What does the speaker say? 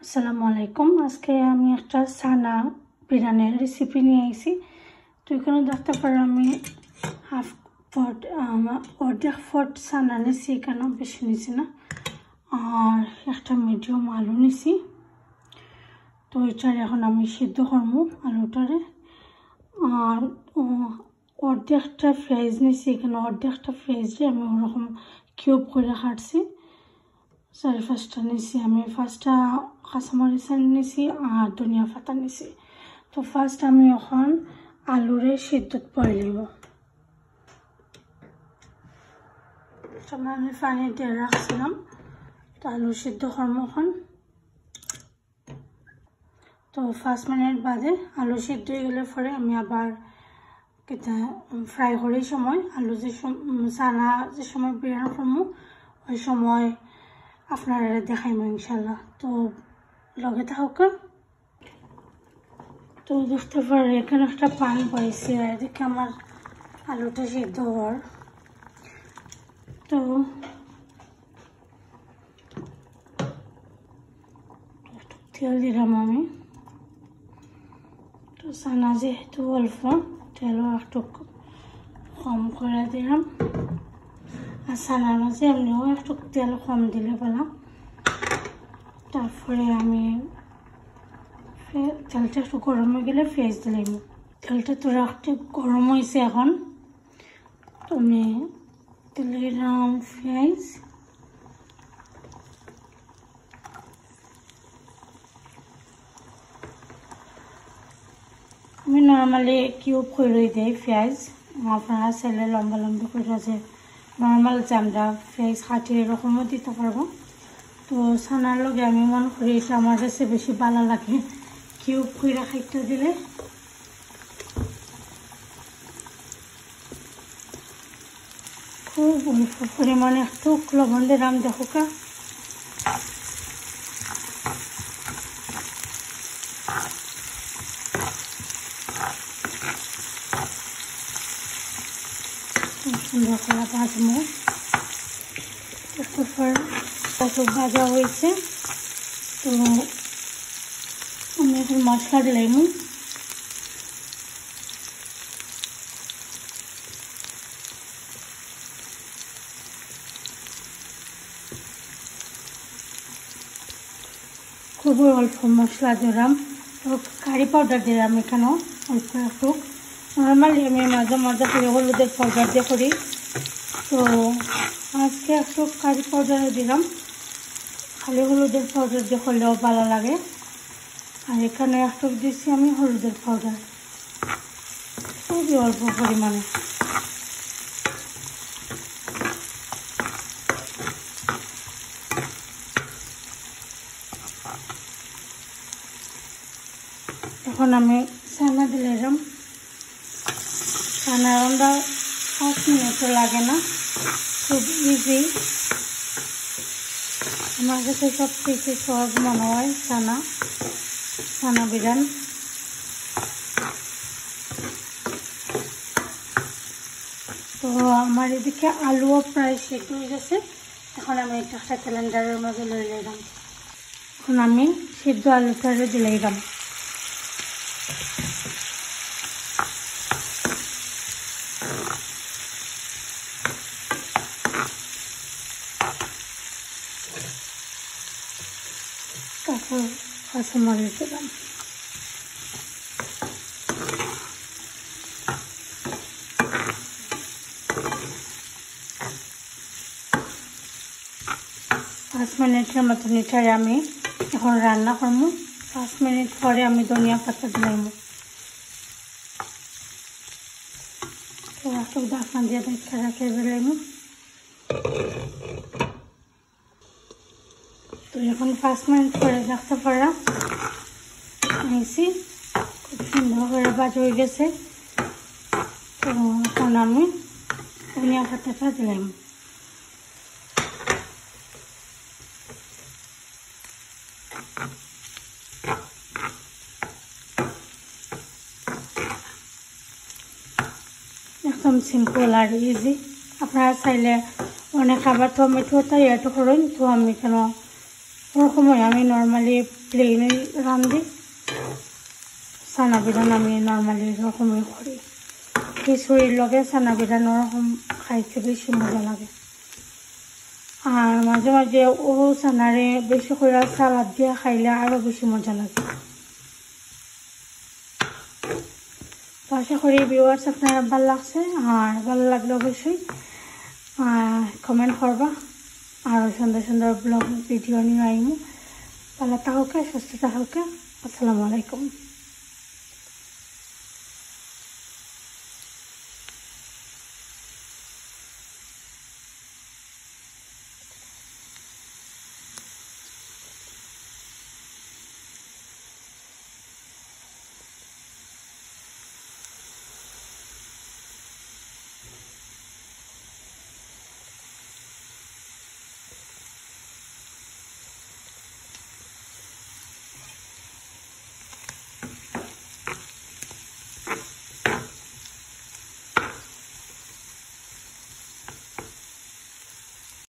আসসালামু আলাইকুম। আজকে আমি একটা সানা বিরিয়ানির রেসিপি নিয়ে এসেছি। তো এখানে দেখতে পারো আমি অর্ধেক ফট সানা নিয়েছি, এখানে বেশি নিয়েছি না, আর একটা মিডিয়াম আলু নিয়েছি। তো এটার এখন আমি সিদ্ধ করবো আলুটারে। আর অর্ধেকটা পেঁয়াজ নিয়েছি, এখানে অর্ধেকটা পেঁয়াজে আমি ওরকম কিউব করে কাটছি। 4-5টা নিয়েছি আমি। ফার্স্টটা কাঁচামরিচ নিয়েছি আর ধনিয়া পাতা নিয়েছি। তো ফার্স্ট আমি এখন আলুরে সিদ্ধত বয়ে নিব। আমি পানি দিয়ে রাখছিলাম, তো আলু সিদ্ধ করবো এখন। তো 5 মিনিট বাদে আলু সিদ্ধ হয়ে গেলে পরে আমি আবার ফ্রাই করার সময় আলু সানা যে সময় বিরিয়ানি করবো ওই সময় আপনারা দেখাইব ইনশাল্লাহ। তো লগে থাকুক। তো দেখতে পারে এখানে একটা পান পাইছি, আর এদিকে আমার আলুটা সিদ্ধ হওয়ার। তো তেল দিলাম আমি। তো সানা যেহেতু অল্প, তেলও একটু কম করে দিলাম। আর সানার মাঝে এমনিও একটু তেল কম দিলে ভালো। তারপরে আমি তেলটা একটু গরম হয়ে গেলে পেঁয়াজ দিলাম। তেলটা তো একটু গরম হয়েছে এখন। তো আমি দিলাম পেঁয়াজ। আমি নর্মালি কিউব করে দিই পেঁয়াজ, আপনারা চাইলে লম্বা লম্বা করে আছে নর্মাল যে আমরা পেঁয়াজ কাটি এরকমও দিতে পারবো। তো সানার লগে আমি মনে করি এটা আমার কাছে বেশি ভালো লাগে কিউব করে খাইতে দিলে। খুব অল্প পরিমাণে একটু লবণ দিলাম, দেখো কা। সুন্দর করে ভাজবো। একটু ভাজা হয়েছে, তো আমি এখন মশলা দিলাম। খুবই অল্প মশলা দিলাম। তো কারি পাউডার দিলাম এখানেও অল্প একটু। নর্মালি আমি মাঝে মাঝে করে হলুদের পাউডার দিয়ে করি, তো আজকে একটু কারি পাউডারও দিলাম। খালি হলুদের পাউডার দিয়ে করলেও ভালো লাগে। আর এখানে একটু দিচ্ছি আমি হলুদের পাউডার, খুবই অল্প পরিমাণে। এখন আমি সানা দিলাম। সানা রান্না 5 মিনিটও লাগে না, খুব ইজি। আমার কাছে সবথেকে সহজ মনে হয় সানা বিরিয়ানি। তো আমার এদিকে আলুও প্রায় সেদ্ধ হয়ে গেছে। এখন আমি একটা সিলিন্ডারের মধ্যে লয়ে নিলাম। এখন আমি সিদ্ধ আলুটারে দিলাম। তারপর কাঁচামরিচ দিলাম। পাঁচ মিনিটের মতন এটারে আমি এখন রান্না করবো। 5 মিনিট পরে আমি ধনিয়া পাতা দিলাম। তো একটু ঢাকনা দিয়ে দেখে রাখে দিলাম। তো এখন 5 মিনিট পরে দেখতে পারা নিয়েছি, খুব সুন্দর করে ভাজা হয়ে গেছে। তো এখন আমি ধনিয়া পাতাটা দিলাম। একদম সিম্পল আর ইজি। আপনারা চাইলে অনেক আবার টমেটো তাই এত করেন, তো আমি কেন ওরকম আমি নর্মালি প্লেনে রান্ধি সানা বিধান আমি নর্মালি এরকমই করি খিচুড়ির লগে সানা বিধান ওরকম খাইতে বেশি মজা লাগে আর মাঝে মাঝে ও সানারে বেশি করে সালাদ দিয়ে খাইলে আরও বেশি মজা লাগে তো আশা করি ভিউয়ার্স আপনারা ভালো লাগছে আর ভালো লাগলে অবশ্যই কমেন্ট করবা আর সুন্দর সুন্দর ব্লগ ভিডিও নিয়ে আইমু ভালো থাকুক সুস্থ থাকুক আসসালামু আলাইকুম